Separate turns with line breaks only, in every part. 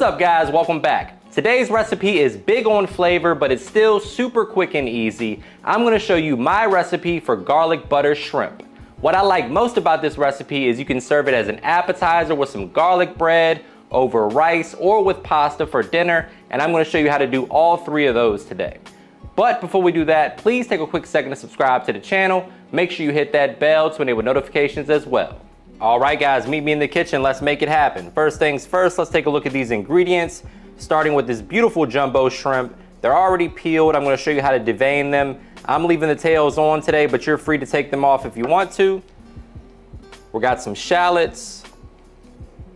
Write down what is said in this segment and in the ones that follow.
up guys, welcome back. Today's recipe is big on flavor, but it's still super quick and easy. I'm gonna show you my recipe for garlic butter shrimp. What I like most about this recipe is you can serve it as an appetizer with some garlic bread, over rice, or with pasta for dinner, and I'm gonna show you how to do all three of those today. But before we do that, please take a quick second to subscribe to the channel. Make sure you hit that bell to enable notifications as well. All right guys, meet me in the kitchen, let's make it happen. First things first, let's take a look at these ingredients, starting with this beautiful jumbo shrimp. They're already peeled. I'm gonna show you how to devein them. I'm leaving the tails on today, but you're free to take them off if you want to. We got some shallots,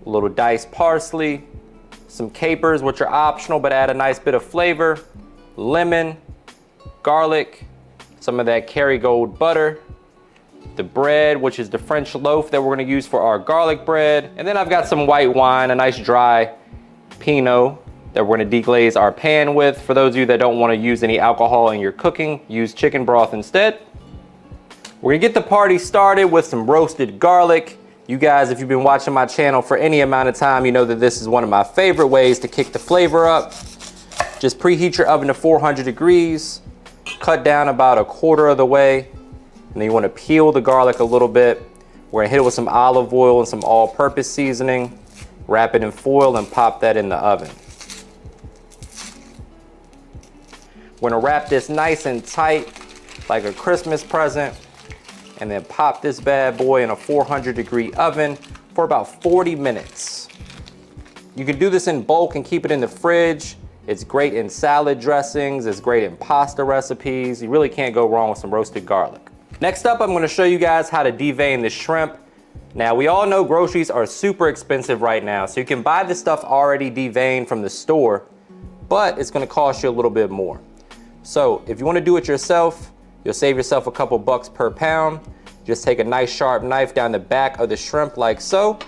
a little diced parsley, some capers, which are optional but add a nice bit of flavor, lemon, garlic, some of that Kerrygold butter, the bread, which is the French loaf that we're gonna use for our garlic bread. And then I've got some white wine, a nice dry Pinot that we're gonna deglaze our pan with. For those of you that don't wanna use any alcohol in your cooking, use chicken broth instead. We're gonna get the party started with some roasted garlic. You guys, if you've been watching my channel for any amount of time, you know that this is one of my favorite ways to kick the flavor up. Just preheat your oven to 400 degrees, cut down about a quarter of the way, and then you want to peel the garlic a little bit. We're gonna hit it with some olive oil and some all-purpose seasoning, wrap it in foil and pop that in the oven. We're gonna wrap this nice and tight like a Christmas present, and then pop this bad boy in a 400-degree oven for about 40 minutes. You can do this in bulk and keep it in the fridge. It's great in salad dressings, it's great in pasta recipes. You really can't go wrong with some roasted garlic. Next up, I'm gonna show you guys how to devein the shrimp. Now, we all know groceries are super expensive right now, so you can buy this stuff already deveined from the store, but it's gonna cost you a little bit more. So if you wanna do it yourself, you'll save yourself a couple bucks per pound. Just take a nice sharp knife down the back of the shrimp like so,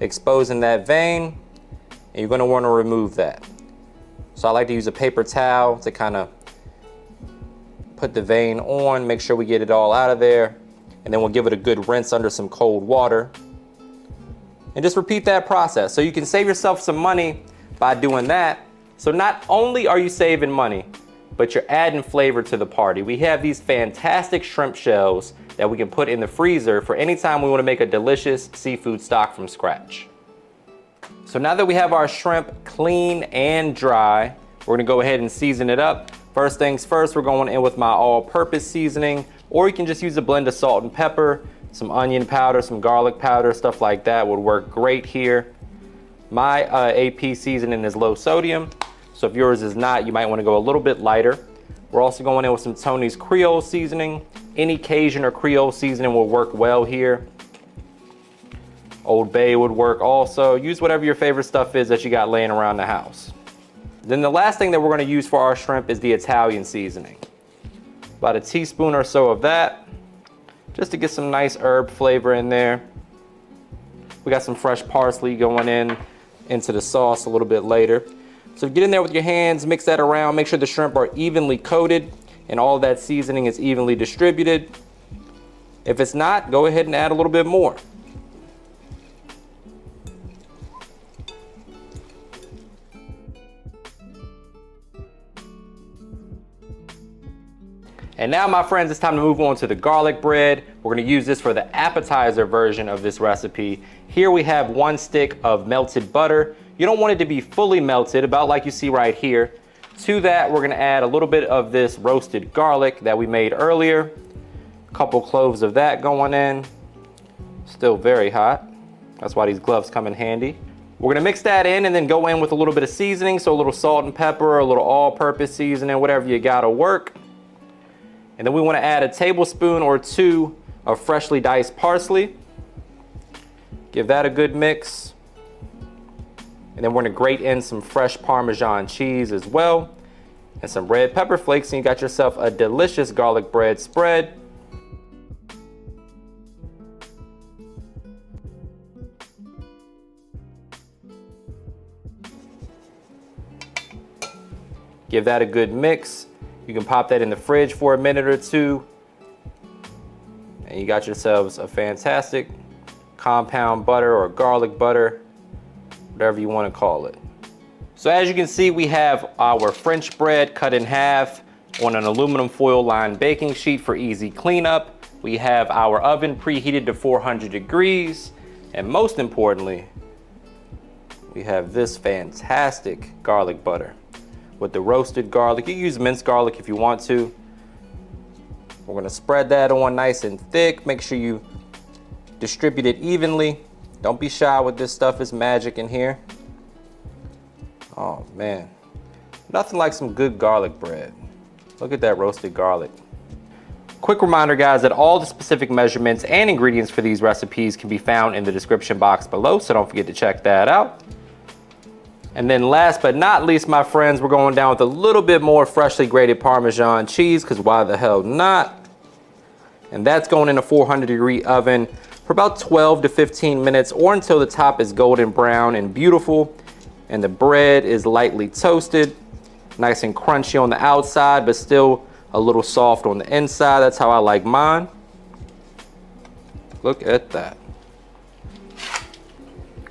exposing that vein, and you're gonna wanna remove that. So I like to use a paper towel to kind of put the vein on, make sure we get it all out of there, and then we'll give it a good rinse under some cold water. And just repeat that process. So you can save yourself some money by doing that. So not only are you saving money, but you're adding flavor to the party. We have these fantastic shrimp shells that we can put in the freezer for any time we want to make a delicious seafood stock from scratch. So now that we have our shrimp clean and dry, we're gonna go ahead and season it up. First things first, we're going in with my all-purpose seasoning, or you can just use a blend of salt and pepper, some onion powder, some garlic powder, stuff like that would work great here. My AP seasoning is low sodium, so if yours is not, you might want to go a little bit lighter. We're also going in with some Tony's Creole seasoning. Any Cajun or Creole seasoning will work well here. Old Bay would work also. Use whatever your favorite stuff is that you got laying around the house. Then the last thing that we're going to use for our shrimp is the Italian seasoning. About a teaspoon or so of that, just to get some nice herb flavor in there. We got some fresh parsley going into the sauce a little bit later. So get in there with your hands, mix that around, make sure the shrimp are evenly coated and all of that seasoning is evenly distributed. If it's not, go ahead and add a little bit more. And now, my friends, it's time to move on to the garlic bread. We're gonna use this for the appetizer version of this recipe. Here we have 1 stick of melted butter. You don't want it to be fully melted, about like you see right here. To that, we're gonna add a little bit of this roasted garlic that we made earlier. A couple cloves of that going in. Still very hot. That's why these gloves come in handy. We're gonna mix that in and then go in with a little bit of seasoning. So a little salt and pepper, a little all-purpose seasoning, whatever you gotta work. And then we want to add a tablespoon or 2 of freshly diced parsley. Give that a good mix. And then we're going to grate in some fresh Parmesan cheese as well, and some red pepper flakes, and you got yourself a delicious garlic bread spread. Give that a good mix. You can pop that in the fridge for a minute or two, and you got yourselves a fantastic compound butter or garlic butter, whatever you want to call it. So as you can see, we have our French bread cut in half on an aluminum foil lined baking sheet for easy cleanup. We have our oven preheated to 400 degrees. And most importantly, we have this fantastic garlic butter with the roasted garlic. You can use minced garlic if you want to. We're gonna spread that on nice and thick. Make sure you distribute it evenly. Don't be shy with this stuff, it's magic in here. Oh man, nothing like some good garlic bread. Look at that roasted garlic. Quick reminder guys that all the specific measurements and ingredients for these recipes can be found in the description box below, so don't forget to check that out. And then last but not least, my friends, we're going down with a little bit more freshly grated Parmesan cheese, because why the hell not? And that's going in a 400-degree oven for about 12 to 15 minutes, or until the top is golden brown and beautiful, and the bread is lightly toasted, nice and crunchy on the outside, but still a little soft on the inside. That's how I like mine. Look at that.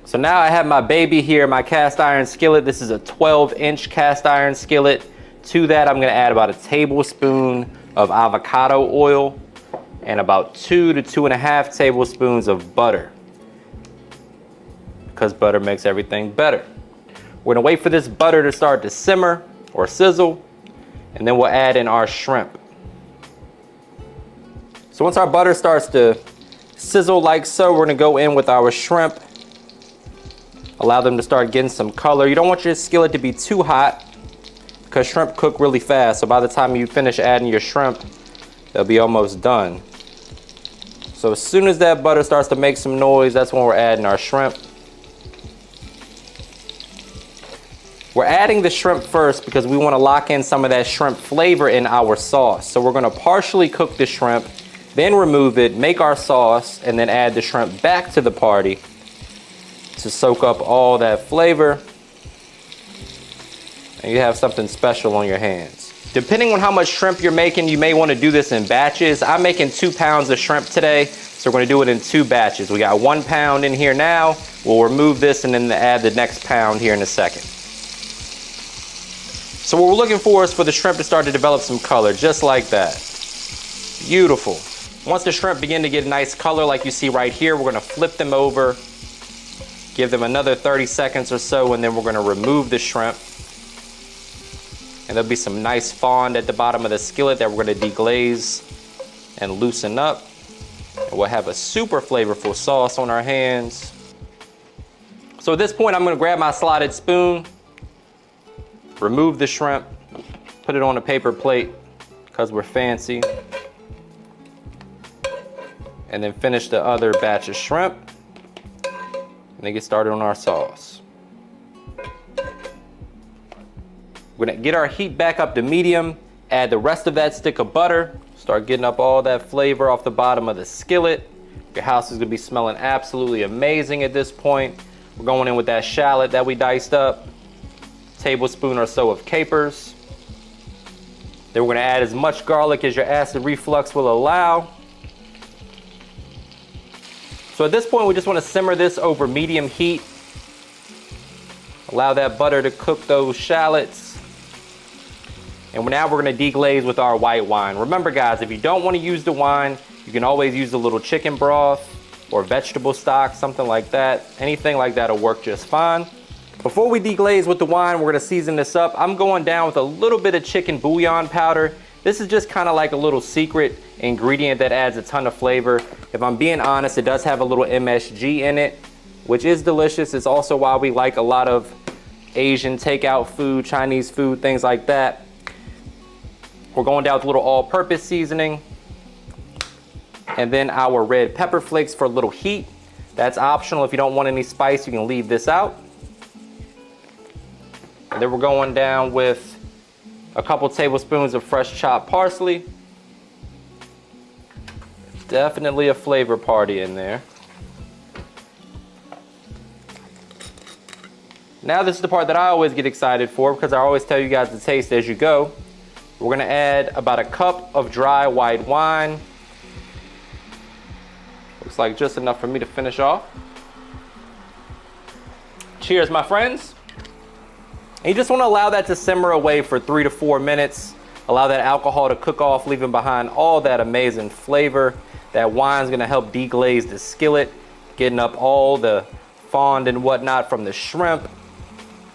So now I have my baby here, my cast iron skillet. This is a 12-inch cast iron skillet. To that, I'm gonna add about a tablespoon of avocado oil and about 2 to 2.5 tablespoons of butter, because butter makes everything better. We're gonna wait for this butter to start to simmer or sizzle, and then we'll add in our shrimp. So once our butter starts to sizzle like so, we're gonna go in with our shrimp. Allow them to start getting some color. You don't want your skillet to be too hot, because shrimp cook really fast. So by the time you finish adding your shrimp, they'll be almost done. So as soon as that butter starts to make some noise, that's when we're adding our shrimp. We're adding the shrimp first because we want to lock in some of that shrimp flavor in our sauce. So we're going to partially cook the shrimp, then remove it, make our sauce, and then add the shrimp back to the party to soak up all that flavor, and you have something special on your hands. Depending on how much shrimp you're making, you may want to do this in batches. I'm making 2 pounds of shrimp today, so we're going to do it in 2 batches. We got 1 pound in here now. We'll remove this and then add the next pound here in a second. So what we're looking for is for the shrimp to start to develop some color, just like that. Beautiful. Once the shrimp begin to get a nice color like you see right here, we're going to flip them over, give them another 30 seconds or so, and then we're going to remove the shrimp. And there'll be some nice fond at the bottom of the skillet that we're going to deglaze and loosen up. And we'll have a super flavorful sauce on our hands. So at this point, I'm going to grab my slotted spoon, remove the shrimp, put it on a paper plate because we're fancy, and then finish the other batch of shrimp. And then get started on our sauce. We're gonna get our heat back up to medium, add the rest of that stick of butter, start getting up all that flavor off the bottom of the skillet. Your house is gonna be smelling absolutely amazing at this point. We're going in with that shallot that we diced up, tablespoon or so of capers. Then we're gonna add as much garlic as your acid reflux will allow. So at this point, we just want to simmer this over medium heat. Allow that butter to cook those shallots. And now we're going to deglaze with our white wine. Remember guys, if you don't want to use the wine, you can always use a little chicken broth or vegetable stock, something like that. Anything like that will work just fine. Before we deglaze with the wine, we're going to season this up. I'm going down with a little bit of chicken bouillon powder. This is just kind of like a little secret ingredient that adds a ton of flavor. If I'm being honest, it does have a little MSG in it, which is delicious. It's also why we like a lot of Asian takeout food, Chinese food, things like that. We're going down with a little all-purpose seasoning. And then our red pepper flakes for a little heat. That's optional. If you don't want any spice, you can leave this out. And then we're going down with a couple tablespoons of fresh chopped parsley. Definitely a flavor party in there. Now this is the part that I always get excited for, because I always tell you guys to taste as you go. We're gonna add about a cup of dry white wine. Looks like just enough for me to finish off. Cheers, my friends. And you just want to allow that to simmer away for 3 to 4 minutes. Allow that alcohol to cook off, leaving behind all that amazing flavor. That wine's gonna help deglaze the skillet, getting up all the fond and whatnot from the shrimp.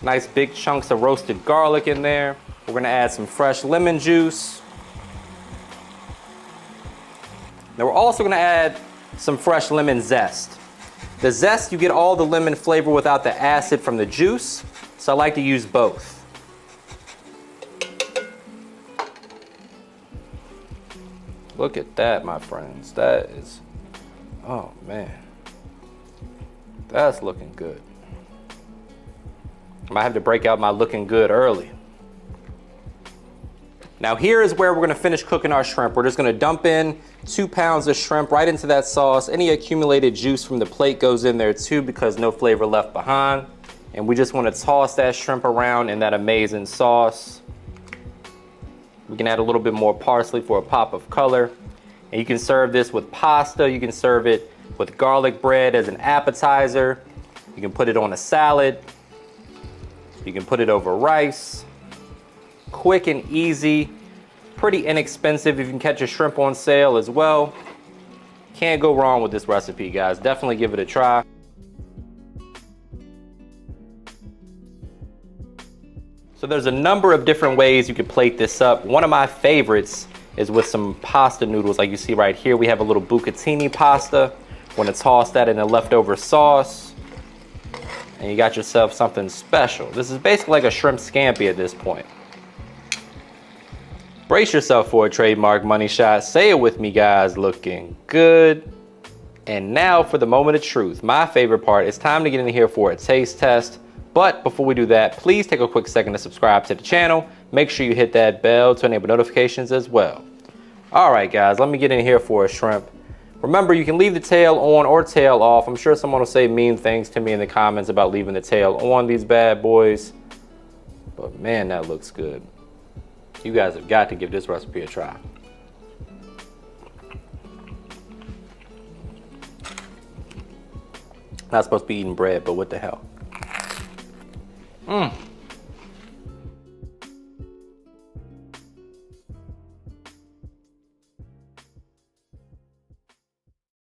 Nice big chunks of roasted garlic in there. We're gonna add some fresh lemon juice. Now we're also gonna add some fresh lemon zest. The zest, you get all the lemon flavor without the acid from the juice, so I like to use both. Look at that, my friends. That is, oh man. That's looking good. I might have to break out my looking good early. Now here is where we're gonna finish cooking our shrimp. We're just gonna dump in 2 pounds of shrimp right into that sauce. Any accumulated juice from the plate goes in there too because no flavor left behind. And we just wanna toss that shrimp around in that amazing sauce. We can add a little bit more parsley for a pop of color. And you can serve this with pasta. You can serve it with garlic bread as an appetizer. You can put it on a salad. You can put it over rice. Quick and easy, pretty inexpensive if you can catch a shrimp on sale as well. Can't go wrong with this recipe, guys. Definitely give it a try. So there's a number of different ways you can plate this up. One of my favorites is with some pasta noodles like you see right here. We have a little bucatini pasta. We're gonna toss that in the leftover sauce. And you got yourself something special. This is basically like a shrimp scampi at this point. Brace yourself for a trademark money shot. Say it with me, guys. Looking good. And now for the moment of truth. My favorite part. It's time to get in here for a taste test. But before we do that, please take a quick second to subscribe to the channel. Make sure you hit that bell to enable notifications as well. All right, guys, let me get in here for a shrimp. Remember, you can leave the tail on or tail off. I'm sure someone will say mean things to me in the comments about leaving the tail on these bad boys. But man, that looks good. You guys have got to give this recipe a try. Not supposed to be eating bread, but what the hell?